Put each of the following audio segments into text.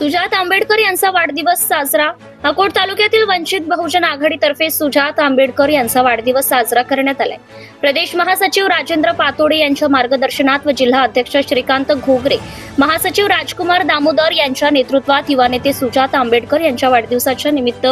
सुजात आंबेडकर यांचा वाढदिवस साजरा. अकोट तालुक्यातील वंचित बहुजन आघाडीतर्फे सुजात आंबेडकर यांचा वाढदिवस साजरा करण्यात आलाय. प्रदेश महासचिव राजेंद्र पातोडे यांच्या मार्गदर्शनात व जिल्हा अध्यक्ष श्रीकांत घोगरे, महासचिव राजकुमार दामोदर यांच्या नेतृत्वात युवा नेते सुजात आंबेडकर यांच्या वाढदिवसाच्या निमित्त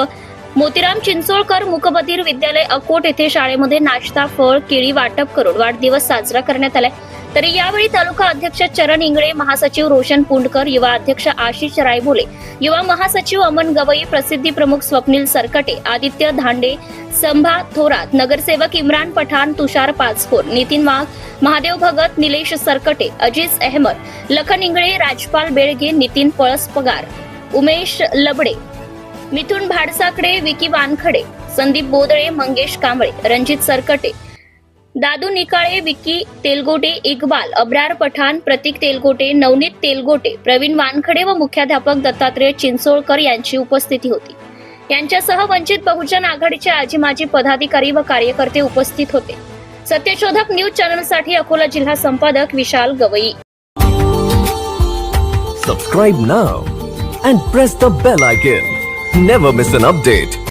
मोतीराम चिंचोळकर मूकबधीर विद्यालय अकोट येथे शाळेमध्ये नाश्ता, फळ, केळी वाटप करून वाढदिवस साजरा करण्यात आलाय. तरी यावेळी तालुका अध्यक्ष चरण इंगळे, महासचिव रोशन पुंडकर, युवा अध्यक्ष आशिष रायबोले, युवा महासचिव अमन गवई, प्रसिद्धी प्रमुख स्वप्नील सरकटे, आदित्य धांडे, संभा थोरात, नगरसेवक इम्रान पठाण, तुषार पाचकोर, नितीन वाघ, महादेव भगत, निलेश सरकटे, अजीज अहमद, लखन इंगळे, राजपाल बेळगे, नितीन पळस पगार, उमेश लबडे, मिथुन भाडसाकडे, विकी वानखडे, संदीप बोदळे, मंगेश कांबळे, रणजित सरकटे, दादू निकाळे, विकी तेलगोटे, इकबाल, अब्रार पठाण, प्रतीक तेलगोटे, नवनीत तेलगोटे, प्रवीण वानखडे व मुख्याध्यापक दत्तात्रय चिंचोळकर यांची उपस्थिती होती. यांच्यासह वंचित बहुजन आघाडीचे आजी माजी पदाधिकारी व कार्यकर्ते उपस्थित होते. सत्यशोधक न्यूज चॅनलसाठी अकोला जिल्हा संपादक विशाल Gavai. Subscribe now and press the bell icon. Never miss an update.